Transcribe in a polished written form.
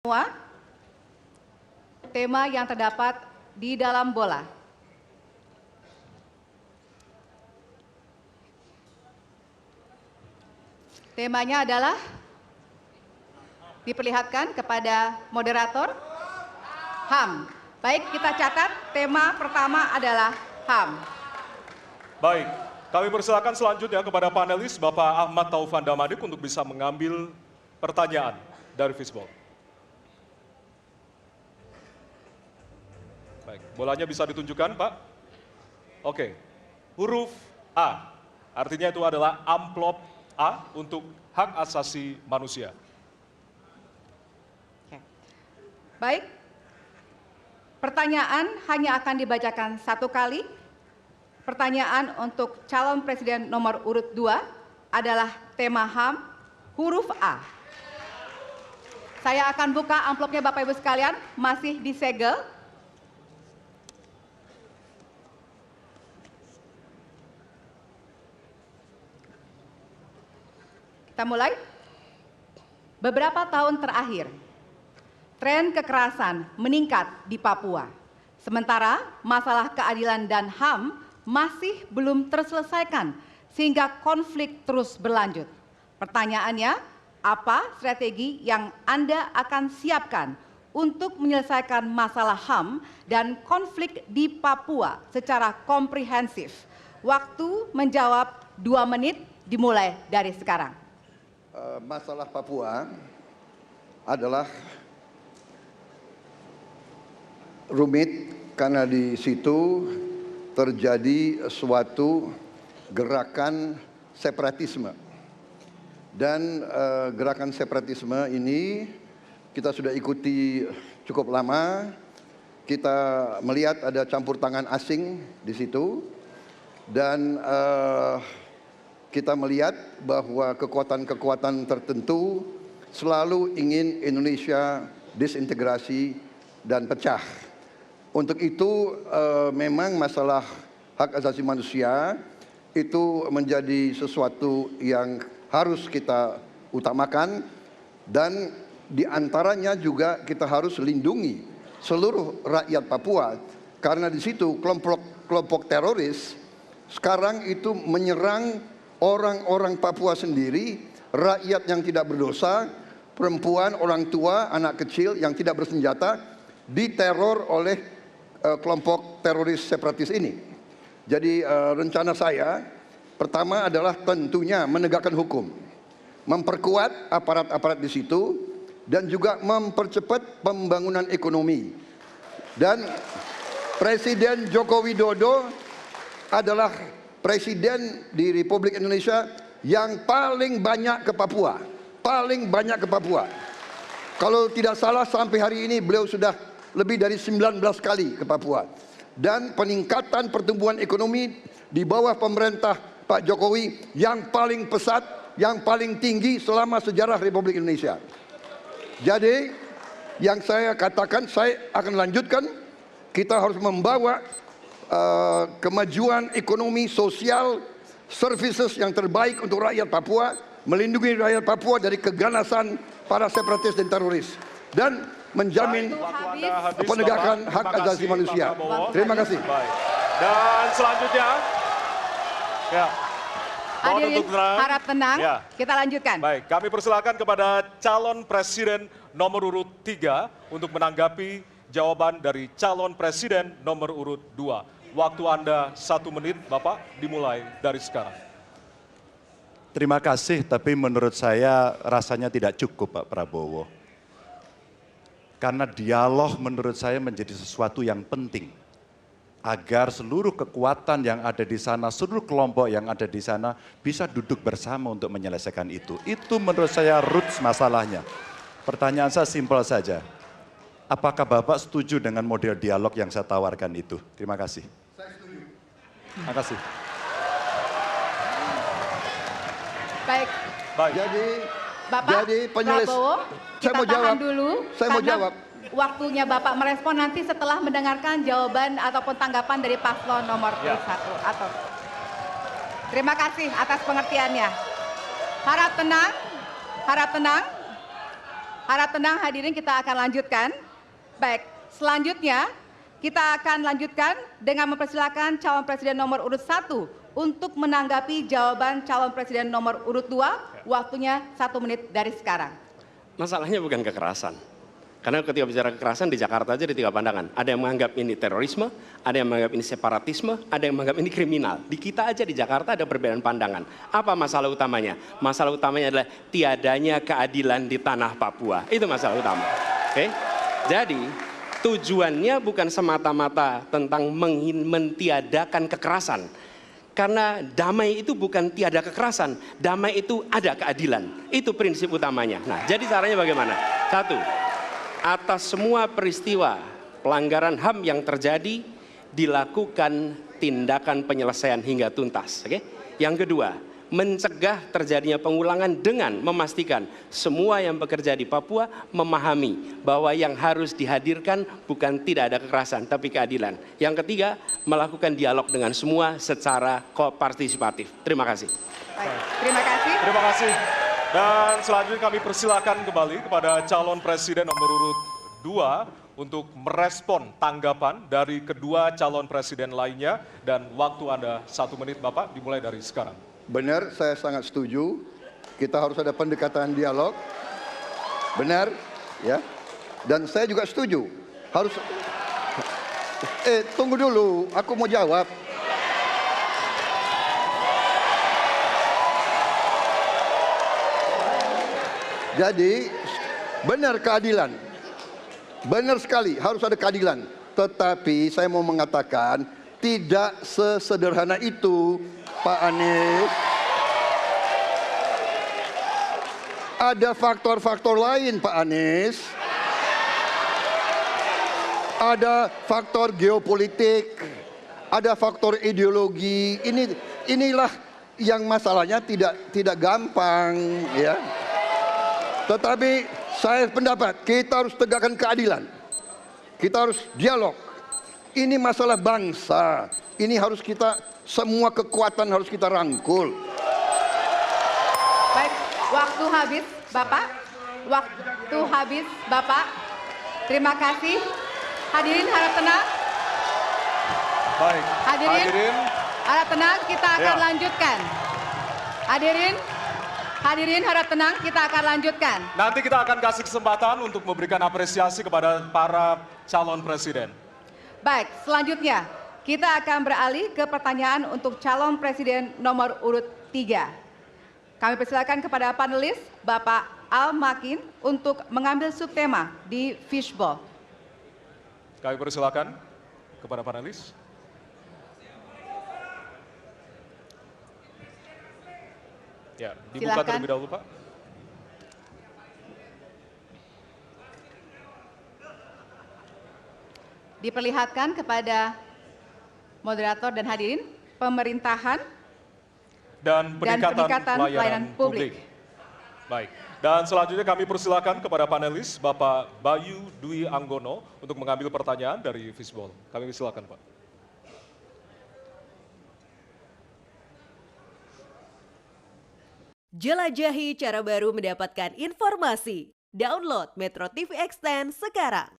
Semua tema yang terdapat di dalam bola. Temanya adalah diperlihatkan kepada moderator HAM. Baik, kita catat tema pertama adalah HAM. Baik, kami persilakan selanjutnya kepada panelis Bapak Ahmad Taufan Damadik untuk bisa mengambil pertanyaan dari Fishball. Baik, bolanya bisa ditunjukkan, Pak? Oke, huruf A, artinya itu adalah amplop A untuk hak asasi manusia. Baik, pertanyaan hanya akan dibacakan satu kali. Pertanyaan untuk calon presiden nomor urut 2 adalah tema HAM, huruf A. Saya akan buka amplopnya Bapak Ibu sekalian, masih disegel. Kita mulai. Beberapa tahun terakhir, tren kekerasan meningkat di Papua. Sementara masalah keadilan dan HAM masih belum terselesaikan sehingga konflik terus berlanjut. Pertanyaannya, apa strategi yang Anda akan siapkan untuk menyelesaikan masalah HAM dan konflik di Papua secara komprehensif? Waktu menjawab 2 menit dimulai dari sekarang. Masalah Papua adalah rumit karena di situ terjadi suatu gerakan separatisme. Dan gerakan separatisme ini kita sudah ikuti cukup lama. Kita melihat ada campur tangan asing di situ. Dan kita melihat bahwa kekuatan-kekuatan tertentu selalu ingin Indonesia disintegrasi dan pecah. Untuk itu memang masalah hak asasi manusia itu menjadi sesuatu yang harus kita utamakan, dan diantaranya juga kita harus lindungi seluruh rakyat Papua, karena di situ kelompok teroris sekarang itu menyerang orang-orang Papua sendiri, rakyat yang tidak berdosa, perempuan, orang tua, anak kecil yang tidak bersenjata, diteror oleh kelompok teroris separatis ini. Jadi rencana saya pertama adalah tentunya menegakkan hukum, memperkuat aparat-aparat di situ, dan juga mempercepat pembangunan ekonomi. Dan Presiden Joko Widodo adalah Presiden di Republik Indonesia yang paling banyak ke Papua. Paling banyak ke Papua. Kalau tidak salah sampai hari ini beliau sudah lebih dari 19 kali ke Papua. Dan peningkatan pertumbuhan ekonomi di bawah pemerintah Pak Jokowi yang paling pesat, yang paling tinggi selama sejarah Republik Indonesia. Jadi yang saya katakan, saya akan lanjutkan, kita harus membawa kemajuan ekonomi, sosial, services yang terbaik untuk rakyat Papua, melindungi rakyat Papua dari keganasan para separatis dan teroris, dan menjamin penegakan hak asasi manusia. Terima kasih. Baik. Dan selanjutnya, ya, hadirin harap tenang, ya. Kita lanjutkan. Baik, kami persilakan kepada calon presiden nomor urut 3 untuk menanggapi jawaban dari calon presiden nomor urut 2. Waktu Anda 1 menit, Bapak, dimulai dari sekarang. Terima kasih, tapi menurut saya rasanya tidak cukup Pak Prabowo. Karena dialog menurut saya menjadi sesuatu yang penting. Agar seluruh kekuatan yang ada di sana, seluruh kelompok yang ada di sana bisa duduk bersama untuk menyelesaikan itu. Itu menurut saya roots masalahnya. Pertanyaan saya simpel saja. Apakah Bapak setuju dengan model dialog yang saya tawarkan itu? Terima kasih. Saya setuju. Terima kasih. Baik. Jadi penyelesaian. Prabowo, Saya mau jawab dulu. Saya mau jawab. Waktunya Bapak merespon nanti setelah mendengarkan jawaban ataupun tanggapan dari paslon nomor 1. Atau. Terima kasih atas pengertiannya. Harap tenang, harap tenang. Harap tenang hadirin, kita akan lanjutkan. Baik, selanjutnya kita akan lanjutkan dengan mempersilakan calon presiden nomor urut 1 untuk menanggapi jawaban calon presiden nomor urut 2. Waktunya 1 menit dari sekarang. Masalahnya bukan kekerasan. Karena ketika bicara kekerasan di Jakarta aja ada 3 pandangan. Ada yang menganggap ini terorisme, ada yang menganggap ini separatisme, ada yang menganggap ini kriminal. Di kita aja di Jakarta ada perbedaan pandangan. Apa masalah utamanya? Masalah utamanya adalah tiadanya keadilan di tanah Papua. Itu masalah utama. Oke? Jadi tujuannya bukan semata-mata tentang mentiadakan kekerasan. Karena damai itu bukan tiada kekerasan, damai itu ada keadilan. Itu prinsip utamanya. Nah, jadi caranya bagaimana? 1. Atas semua peristiwa pelanggaran HAM yang terjadi dilakukan tindakan penyelesaian hingga tuntas. Oke? Yang kedua, mencegah terjadinya pengulangan dengan memastikan semua yang bekerja di Papua memahami bahwa yang harus dihadirkan bukan tidak ada kekerasan tapi keadilan. Yang ketiga, melakukan dialog dengan semua secara kopartisipatif. Terima kasih. Baik, terima kasih. Terima kasih. Dan selanjutnya kami persilakan kembali kepada calon presiden nomor urut 2 untuk merespon tanggapan dari kedua calon presiden lainnya, dan waktu Anda 1 menit Bapak, dimulai dari sekarang. Benar, saya sangat setuju. Kita harus ada pendekatan dialog. Benar, ya. Dan saya juga setuju. Harus. Tunggu dulu, aku mau jawab. Jadi, benar keadilan. Benar sekali, harus ada keadilan. Tetapi saya mau mengatakan, tidak sesederhana itu, Pak Anies. Ada faktor-faktor lain, Pak Anies. Ada faktor geopolitik, ada faktor ideologi. Inilah yang masalahnya tidak gampang, ya. Tetapi saya pendapat kita harus tegakkan keadilan. Kita harus dialog. Ini masalah bangsa. Ini harus kita, semua kekuatan harus kita rangkul. Baik, waktu habis Bapak. Waktu habis Bapak. Terima kasih. Hadirin harap tenang. Baik, Hadirin harap tenang, kita akan Ya. lanjutkan. Hadirin harap tenang, kita akan lanjutkan. Nanti kita akan kasih kesempatan untuk memberikan apresiasi kepada para calon presiden. Baik, selanjutnya kita akan beralih ke pertanyaan untuk calon presiden nomor urut 3. Kami persilakan kepada panelis Bapak Al Makin untuk mengambil subtema di fishbowl. Kami persilakan kepada panelis. Ya, dibuka Silakan. terlebih dahulu, Pak. Diperlihatkan kepada moderator dan hadirin pemerintahan Dan peningkatan pelayanan publik. publik. Baik. Dan selanjutnya kami persilakan kepada panelis Bapak Bayu Dwi Anggono untuk mengambil pertanyaan dari fishbowl. Kami silakan, Pak. Jelajahi cara baru mendapatkan informasi. Download Metro TV Extend sekarang.